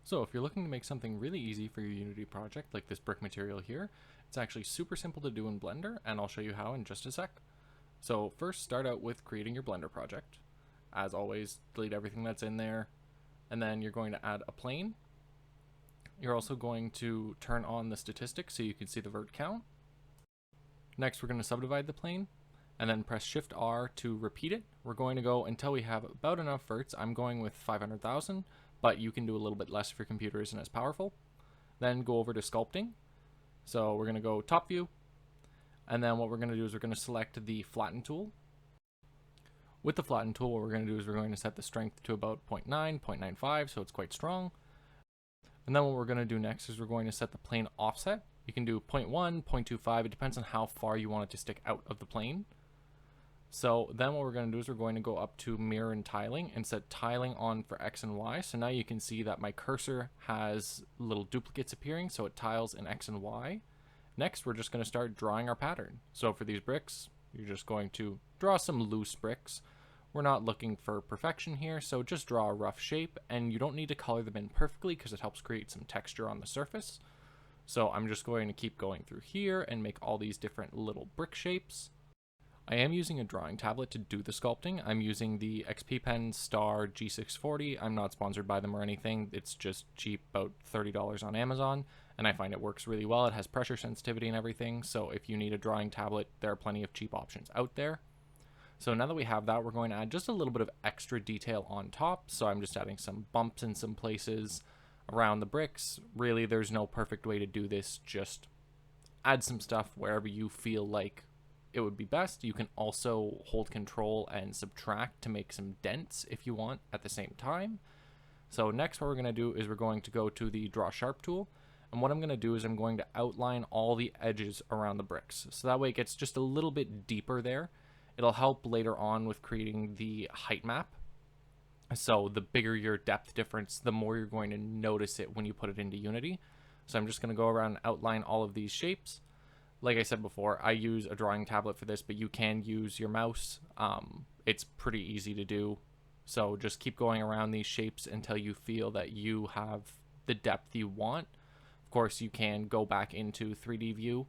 So if you're looking to make something really easy for your Unity project, like this brick material here, it's actually super simple to do in Blender, and I'll show you how in just a sec. So first, start out with creating your Blender project. As always, delete everything that's in there, and then you're going to add a plane. You're also going to turn on the statistics so you can see the vert count. Next, we're going to subdivide the plane, and then press Shift R to repeat it. We're going to go until we have about enough verts. I'm going with 500,000, but you can do a little bit less if your computer isn't as powerful. Then go over to Sculpting. So we're going to go Top View, and then what we're going to do is we're going to select the Flatten tool. With the Flatten tool, what we're going to do is we're going to set the strength to about 0.9, 0.95, so it's quite strong. And then what we're going to do next is we're going to set the plane offset. You can do 0.1, 0.25, it depends on how far you want it to stick out of the plane. So then what we're going to do is we're going to go up to mirror and tiling and set tiling on for X and Y. So now you can see that my cursor has little duplicates appearing, so it tiles in X and Y. Next, we're just going to start drawing our pattern. So for these bricks, you're just going to draw some loose bricks. We're not looking for perfection here, so just draw a rough shape, and you don't need to color them in perfectly because it helps create some texture on the surface. So I'm just going to keep going through here and make all these different little brick shapes. I am using a drawing tablet to do the sculpting. I'm using the XP Pen Star G640. I'm not sponsored by them or anything. It's just cheap, about $30 on Amazon, and I find it works really well. It has pressure sensitivity and everything, so if you need a drawing tablet, there are plenty of cheap options out there. So now that we have that, we're going to add just a little bit of extra detail on top. So I'm just adding some bumps in some places around the bricks. Really, there's no perfect way to do this. Just add some stuff wherever you feel like it would be best. You can also hold control and subtract to make some dents if you want at the same time. So next what we're going to do is we're going to go to the Draw Sharp tool. And what I'm going to do is I'm going to outline all the edges around the bricks. So that way it gets just a little bit deeper there. It'll help later on with creating the height map. So the bigger your depth difference, the more you're going to notice it when you put it into Unity. So I'm just going to go around and outline all of these shapes. Like I said before, I use a drawing tablet for this, but you can use your mouse. It's pretty easy to do. So just keep going around these shapes until you feel that you have the depth you want. Of course, you can go back into 3D view.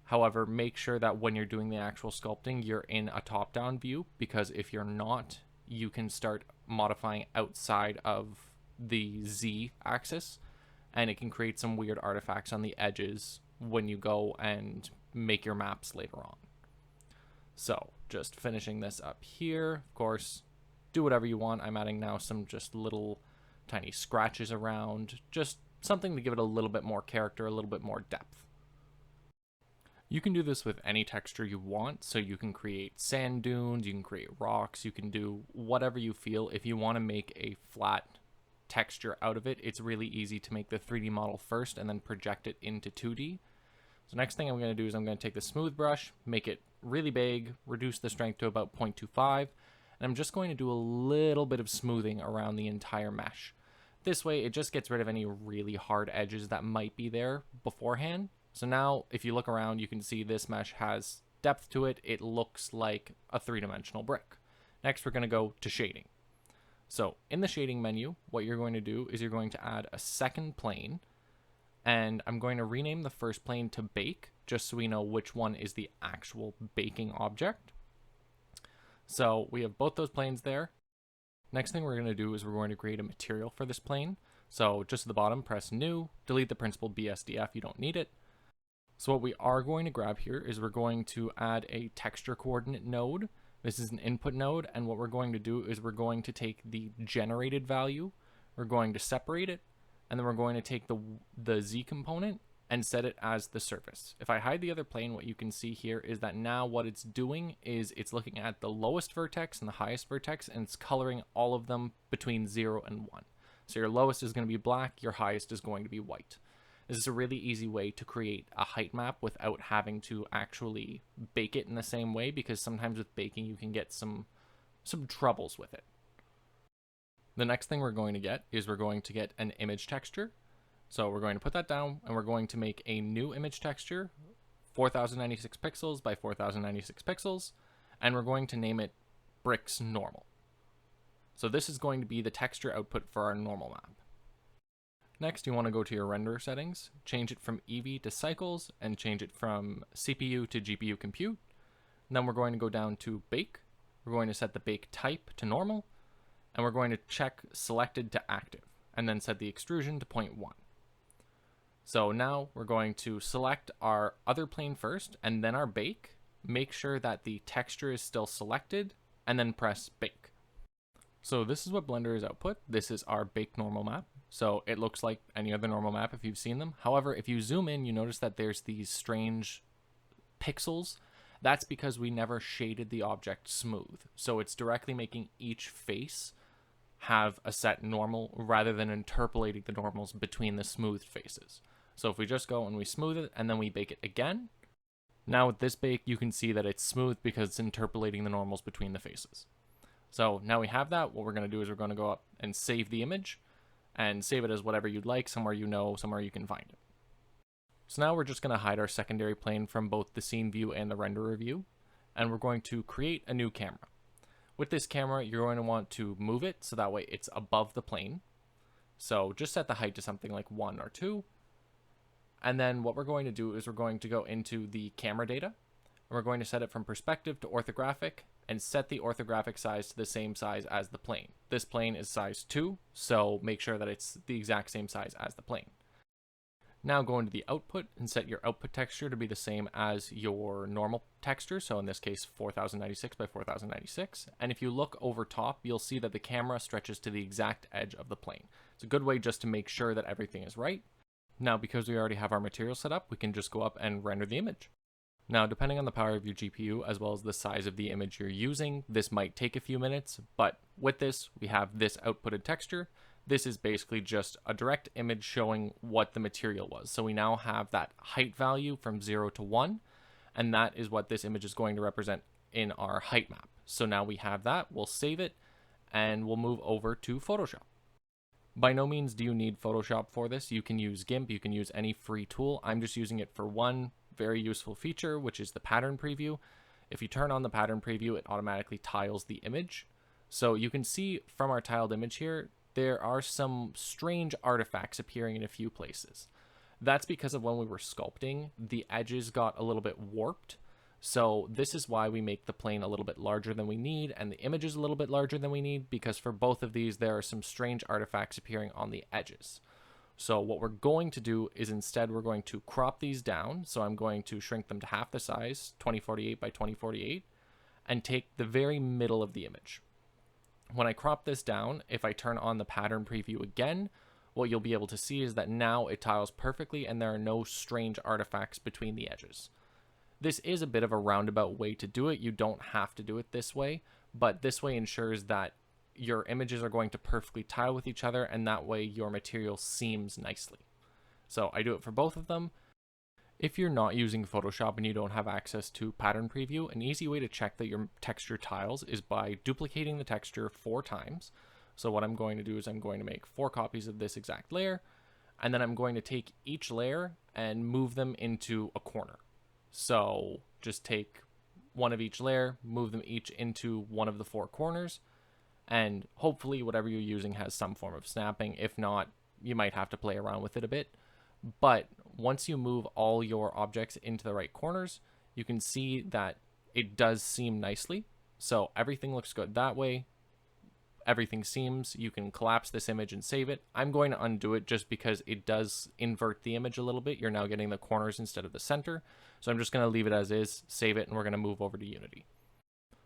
However, make sure that when you're doing the actual sculpting, you're in a top-down view, because if you're not, you can start modifying outside of the Z axis, and it can create some weird artifacts on the edges when you go and make your maps later on. So just finishing this up here, of course, do whatever you want. I'm adding now some just little tiny scratches around, just something to give it a little bit more character, a little bit more depth. You can do this with any texture you want, so you can create sand dunes, you can create rocks, you can do whatever you feel. If you want to make a flat texture out of it, it's really easy to make the 3D model first and then project it into 2D. So next thing I'm going to do is I'm going to take the smooth brush, make it really big, reduce the strength to about 0.25, and I'm just going to do a little bit of smoothing around the entire mesh. This way it just gets rid of any really hard edges that might be there beforehand. So now if you look around, you can see this mesh has depth to it. It looks like a three-dimensional brick. Next we're going to go to shading. So in the shading menu, what you're going to do is you're going to add a second plane, and I'm going to rename the first plane to bake, just so we know which one is the actual baking object. So we have both those planes there. Next thing we're going to do is we're going to create a material for this plane. So just at the bottom, press new, delete the principled BSDF, you don't need it. So what we are going to grab here is we're going to add a texture coordinate node. This is an input node, and what we're going to do is we're going to take the generated value, we're going to separate it, and then we're going to take the Z component and set it as the surface. If I hide the other plane, what you can see here is that now what it's doing is it's looking at the lowest vertex and the highest vertex, and it's coloring all of them between 0 and 1. So your lowest is going to be black, your highest is going to be white. This is a really easy way to create a height map without having to actually bake it in the same way, because sometimes with baking you can get some troubles with it. The next thing we're going to get is we're going to get an image texture. So we're going to put that down, and we're going to make a new image texture, 4096 pixels by 4096 pixels, and we're going to name it Bricks Normal. So this is going to be the texture output for our normal map. Next, you want to go to your render settings, change it from Eevee to cycles, and change it from CPU to GPU compute. And then we're going to go down to bake. We're going to set the bake type to normal, and we're going to check selected to active, and then set the extrusion to 0.1. So now we're going to select our other plane first, and then our bake. Make sure that the texture is still selected, and then press bake. So this is what Blender is output. This is our bake normal map. So it looks like any other normal map if you've seen them. However, if you zoom in, you notice that there's these strange pixels. That's because we never shaded the object smooth. So it's directly making each face have a set normal rather than interpolating the normals between the smoothed faces. So if we just go and we smooth it and then we bake it again, now with this bake, you can see that it's smooth because it's interpolating the normals between the faces. So now we have that. What we're going to do is we're going to go up and save the image and save it as whatever you'd like, somewhere you know, somewhere you can find it. So now we're just going to hide our secondary plane from both the scene view and the renderer view, and we're going to create a new camera. With this camera, you're going to want to move it so that way it's above the plane. So just set the height to something like 1 or 2. And then what we're going to do is we're going to go into the camera data, and we're going to set it from perspective to orthographic, and set the orthographic size to the same size as the plane. This plane is size 2, so make sure that it's the exact same size as the plane. Now go into the output and set your output texture to be the same as your normal texture, so in this case 4096 by 4096. And if you look over top, you'll see that the camera stretches to the exact edge of the plane. It's a good way just to make sure that everything is right. Now, because we already have our material set up, we can just go up and render the image. Now, depending on the power of your GPU, as well as the size of the image you're using, this might take a few minutes, but with this, we have this outputted texture. This is basically just a direct image showing what the material was. So we now have that height value from 0 to 1, and that is what this image is going to represent in our height map. So now we have that, we'll save it, and we'll move over to Photoshop. By no means do you need Photoshop for this. You can use GIMP, you can use any free tool. I'm just using it for one very useful feature, which is the pattern preview. If you turn on the pattern preview, it automatically tiles the image. So you can see from our tiled image here, there are some strange artifacts appearing in a few places. That's because of when we were sculpting, the edges got a little bit warped. So this is why we make the plane a little bit larger than we need, and the image is a little bit larger than we need, because for both of these, there are some strange artifacts appearing on the edges. So what we're going to do is instead we're going to crop these down. So I'm going to shrink them to half the size, 2048 by 2048, and take the very middle of the image. When I crop this down, if I turn on the pattern preview again, what you'll be able to see is that now it tiles perfectly and there are no strange artifacts between the edges. This is a bit of a roundabout way to do it. You don't have to do it this way, but this way ensures that your images are going to perfectly tile with each other, and that way your material seams nicely. So I do it for both of them. If you're not using Photoshop and you don't have access to pattern preview, an easy way to check that your texture tiles is by duplicating the texture 4 times. So what I'm going to do is I'm going to make 4 copies of this exact layer, and then I'm going to take each layer and move them into a corner. So just take one of each layer, move them each into one of the 4 corners, and hopefully whatever you're using has some form of snapping. If not, you might have to play around with it a bit. But once you move all your objects into the right corners, you can see that it does seam nicely. So everything looks good that way. Everything seams. You can collapse this image and save it. I'm going to undo it just because it does invert the image a little bit. You're now getting the corners instead of the center. So I'm just going to leave it as is, save it, and we're going to move over to Unity.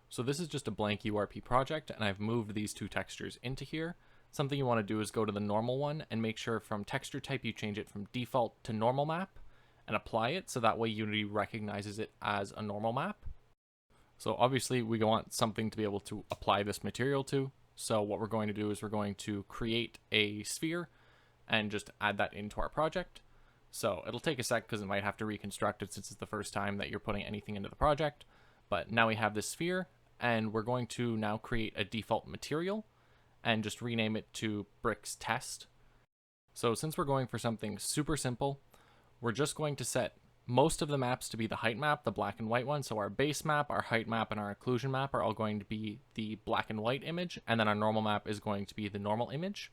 So this is just a blank URP project, and I've moved these 2 textures into here. Something you want to do is go to the normal one and make sure from texture type you change it from default to normal map and apply it, so that way Unity recognizes it as a normal map. So obviously we want something to be able to apply this material to. So what we're going to do is we're going to create a sphere and just add that into our project. So it'll take a sec because it might have to reconstruct it since it's the first time that you're putting anything into the project. But now we have this sphere, and we're going to now create a default material and just rename it to bricks test. So since we're going for something super simple, we're just going to set most of the maps to be the height map, the black and white one. So our base map, our height map, and our occlusion map are all going to be the black and white image, and then our normal map is going to be the normal image.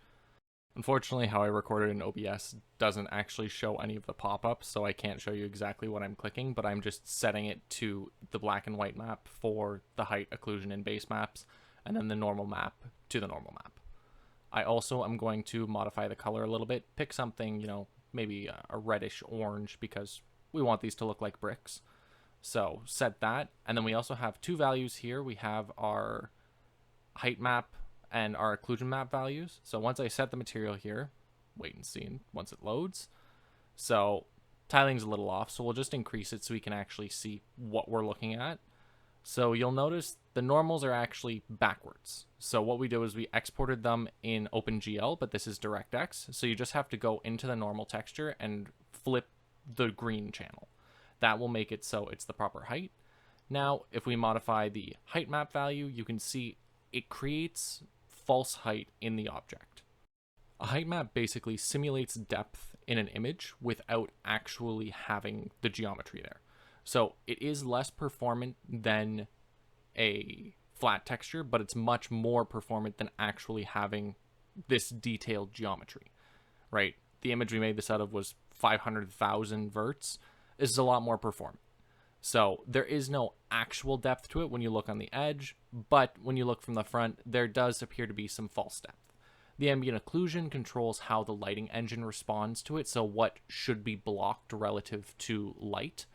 Unfortunately, how I recorded in OBS doesn't actually show any of the pop-ups, so I can't show you exactly what I'm clicking, but I'm just setting it to the black and white map for the height, occlusion, and base maps, and then the normal map to the normal map. I also am going to modify the color a little bit, pick something, maybe a reddish orange, because we want these to look like bricks. So set that, and then we also have two values here. We have our height map and our occlusion map values. So once I set the material here, wait and see once it loads. So tiling's a little off, so we'll just increase it so we can actually see what we're looking at. So you'll notice the normals are actually backwards. So what we do is we exported them in OpenGL, but this is DirectX. So you just have to go into the normal texture and flip the green channel. That will make it so it's the proper height. Now, if we modify the height map value, you can see it creates false height in the object. A height map basically simulates depth in an image without actually having the geometry there. So it is less performant than a flat texture, but it's much more performant than actually having this detailed geometry, right? The image we made this out of was 500,000 verts. This is a lot more performant. So there is no actual depth to it when you look on the edge, but when you look from the front, there does appear to be some false depth. The ambient occlusion controls how the lighting engine responds to it, so what should be blocked relative to light.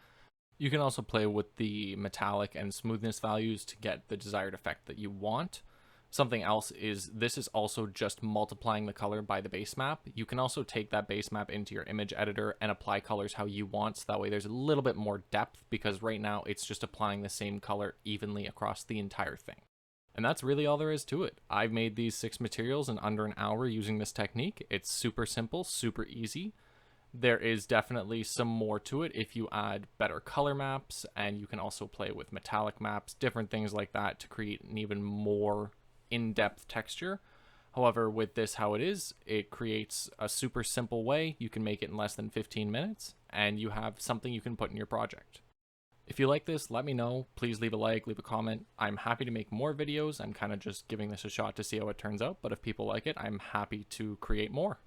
You can also play with the metallic and smoothness values to get the desired effect that you want. Something else is this is also just multiplying the color by the base map. You can also take that base map into your image editor and apply colors how you want, so that way there's a little bit more depth, because right now it's just applying the same color evenly across the entire thing. And that's really all there is to it. I've made these 6 materials in under an hour using this technique. It's super simple, super easy. There is definitely some more to it if you add better color maps, and you can also play with metallic maps, different things like that to create an even more in-depth texture. However, with this how it is, it creates a super simple way. You can make it in less than 15 minutes, and you have something you can put in your project. If you like this, let me know. Please leave a like, leave a comment. I'm happy to make more videos. I'm kind of just giving this a shot to see how it turns out, but if people like it, I'm happy to create more.